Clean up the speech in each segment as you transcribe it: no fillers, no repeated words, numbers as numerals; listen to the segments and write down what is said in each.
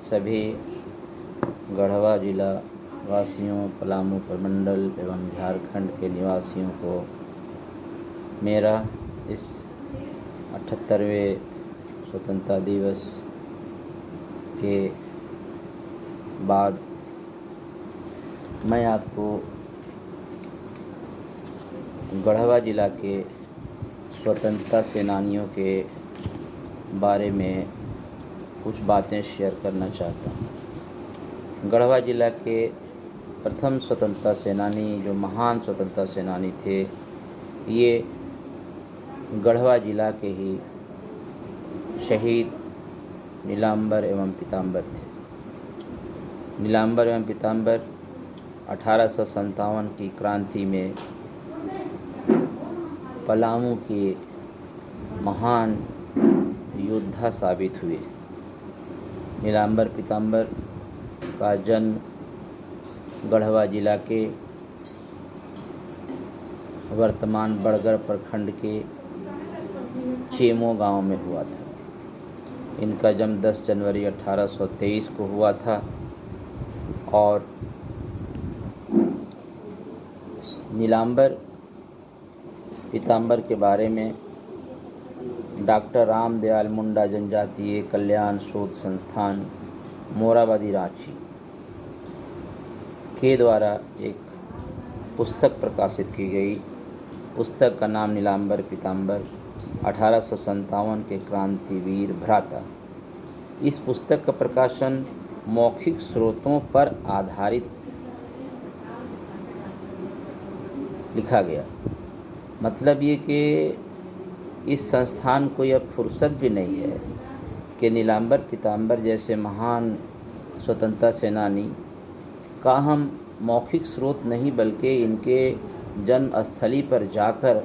सभी गढ़वा जिला वासियों, पलामू प्रमंडल एवं झारखंड के निवासियों को मेरा इस 78वें स्वतंत्रता दिवस के बाद मैं आपको गढ़वा जिला के स्वतंत्रता सेनानियों के बारे में कुछ बातें शेयर करना चाहता हूँ। गढ़वा जिला के प्रथम स्वतंत्रता सेनानी, जो महान स्वतंत्रता सेनानी थे, ये गढ़वा जिला के ही शहीद नीलांबर एवं पीताम्बर थे। नीलांबर एवं पीताम्बर 1857 की क्रांति में पलामू के महान योद्धा साबित हुए। नीलांबर पीताम्बर का जन्म गढ़वा जिला के वर्तमान बड़गर प्रखंड के चेमो गांव में हुआ था। इनका जन्म 10 जनवरी 1823 को हुआ था और नीलांबर पीताम्बर के बारे में डॉक्टर रामदयाल मुंडा जनजातीय कल्याण शोध संस्थान, मोराबादी, रांची के द्वारा एक पुस्तक प्रकाशित की गई। पुस्तक का नाम नीलांबर पीताम्बर 1857 के क्रांतिवीर भ्राता। इस पुस्तक का प्रकाशन मौखिक स्रोतों पर आधारित लिखा गया। मतलब ये कि इस संस्थान को यह फुर्सत भी नहीं है कि नीलांबर पीताम्बर जैसे महान स्वतंत्रता सेनानी का हम मौखिक स्रोत नहीं बल्कि इनके जन्म स्थली पर जाकर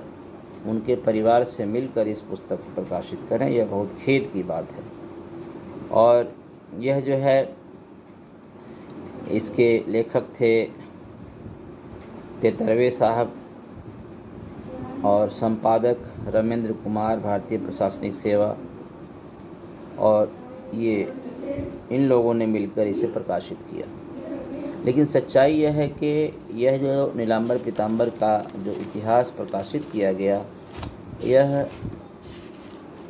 उनके परिवार से मिलकर इस पुस्तक को प्रकाशित करें। यह बहुत खेद की बात है। और यह जो है, इसके लेखक थे तेतरवे साहब और संपादक रमेंद्र कुमार, भारतीय प्रशासनिक सेवा, और ये इन लोगों ने मिलकर इसे प्रकाशित किया। लेकिन सच्चाई यह है कि यह जो नीलांबर पीताम्बर का जो इतिहास प्रकाशित किया गया, यह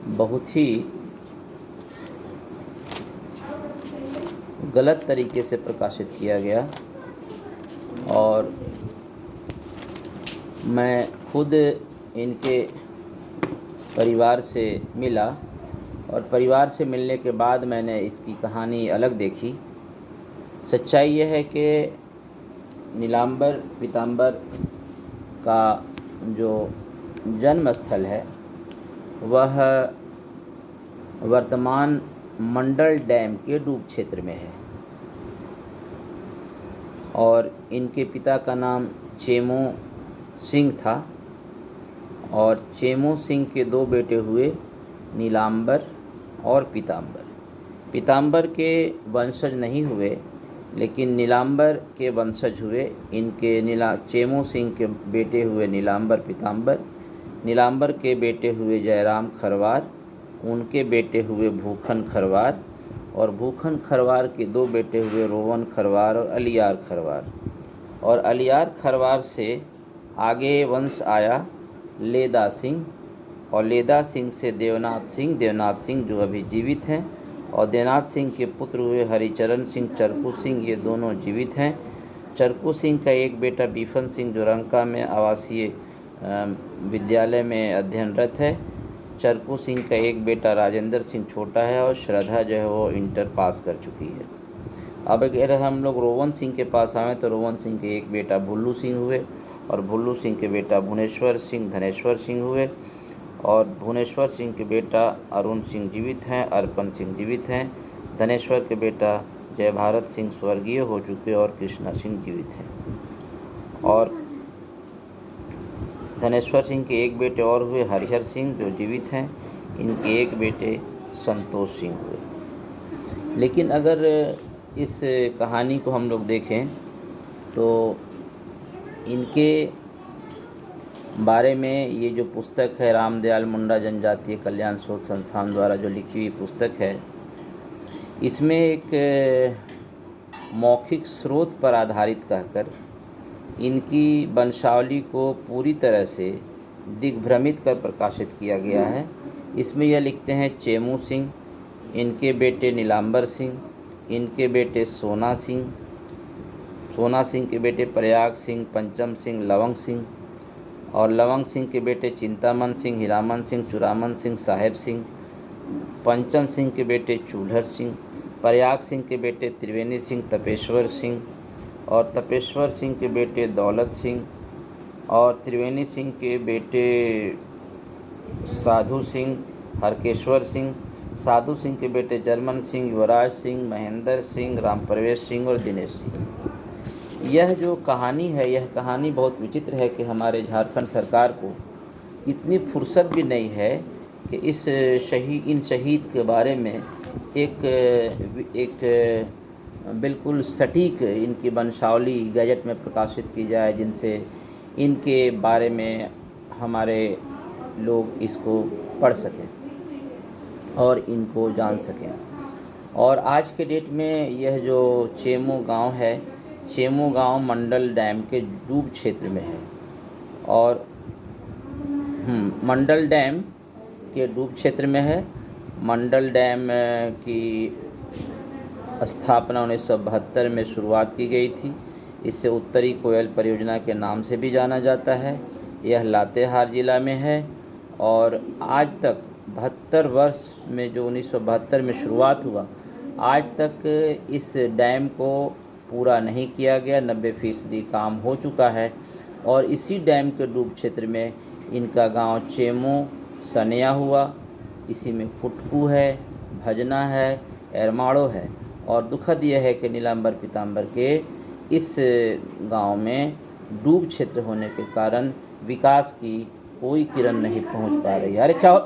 बहुत ही गलत तरीके से प्रकाशित किया गया। और मैं खुद इनके परिवार से मिला और परिवार से मिलने के बाद मैंने इसकी कहानी अलग देखी। सच्चाई यह है कि नीलांबर पीताम्बर का जो जन्म स्थल है वह वर्तमान मंडल डैम के डूब क्षेत्र में है और इनके पिता का नाम चेमो सिंह था और चेमो सिंह के 2 बेटे हुए, नीलांबर और पीताम्बर। पीताम्बर के वंशज नहीं हुए, लेकिन नीलांबर के वंशज हुए। इनके चेमो सिंह के बेटे हुए नीलांबर पीताम्बर, नीलांबर के बेटे हुए जयराम खरवार, उनके बेटे हुए भूखन खरवार, और भूखन खरवार के 2 बेटे हुए रोवन खरवार और अलियार खरवार। और अलियार खरवार से आगे वंश आया लेदा सिंह, और लेदा सिंह से देवनाथ सिंह जो अभी जीवित हैं, और देवनाथ सिंह के पुत्र हुए हरिचरण सिंह, चरकू सिंह, ये दोनों जीवित हैं। चरकू सिंह का एक बेटा बीफन सिंह जो रंका में आवासीय विद्यालय में अध्ययनरत है। चरकू सिंह का एक बेटा राजेंद्र सिंह छोटा है और श्रद्धा जो है वो इंटर पास कर चुकी है। अब अगर हम लोग रोवन सिंह के पास आएँ तो रोवन सिंह के एक बेटा भुल्लू सिंह हुए और भुल्लू सिंह के बेटा भुवनेश्वर सिंह, धनेश्वर सिंह हुए, और भुवनेश्वर सिंह के बेटा अरुण सिंह जीवित हैं, अर्पण सिंह जीवित हैं। धनेश्वर के बेटा जय भारत सिंह स्वर्गीय हो चुके और कृष्णा सिंह जीवित हैं। और धनेश्वर सिंह के एक बेटे और हुए हरिहर सिंह जो जीवित हैं। इनके एक बेटे संतोष सिंह हुए। लेकिन अगर इस कहानी को हम लोग देखें तो इनके बारे में ये जो पुस्तक है रामदयाल मुंडा जनजातीय कल्याण शोध संस्थान द्वारा जो लिखी हुई पुस्तक है, इसमें एक मौखिक स्रोत पर आधारित कहकर इनकी वंशावली को पूरी तरह से दिग्भ्रमित कर प्रकाशित किया गया है। इसमें यह लिखते हैं चेमू सिंह, इनके बेटे नीलांबर सिंह, इनके बेटे सोना सिंह, सोना सिंह के बेटे प्रयाग सिंह, पंचम सिंह, लवंग सिंह, और लवंग सिंह के बेटे चिंतामन सिंह, हीरामन सिंह, चुरामन सिंह, साहेब सिंह, पंचम सिंह के बेटे चूल्हर सिंह, प्रयाग सिंह के बेटे त्रिवेणी सिंह, तपेश्वर सिंह, और तपेश्वर सिंह के बेटे दौलत सिंह, और त्रिवेणी सिंह के बेटे साधु सिंह, हरकेश्वर सिंह, साधु सिंह के बेटे जर्मन सिंह, युवराज सिंह, महेंद्र सिंह, रामप्रवेश सिंह और दिनेश सिंह। यह जो कहानी है, यह कहानी बहुत विचित्र है कि हमारे झारखंड सरकार को इतनी फुर्सत भी नहीं है कि इन शहीद के बारे में एक बिल्कुल सटीक इनकी वंशावली गैजेट में प्रकाशित की जाए, जिनसे इनके बारे में हमारे लोग इसको पढ़ सकें और इनको जान सकें। और आज के डेट में यह जो चेमू गांव है, चेमू गांव मंडल डैम के डूब क्षेत्र में है, और मंडल डैम के डूब क्षेत्र में है। मंडल डैम की स्थापना 1972 में शुरुआत की गई थी। इसे उत्तरी कोयल परियोजना के नाम से भी जाना जाता है। यह लातेहार ज़िला में है और आज तक 72 वर्ष में, जो 1972 में शुरुआत हुआ, आज तक इस डैम को पूरा नहीं किया गया। 90% काम हो चुका है और इसी डैम के डूब क्षेत्र में इनका गांव चेमू सनिया हुआ। इसी में कुटकू है, भजना है, एरमाड़ो है, और दुखद यह है कि नीलांबर पीतांबर के इस गांव में डूब क्षेत्र होने के कारण विकास की कोई किरण नहीं पहुंच पा रही है। अरे चाहो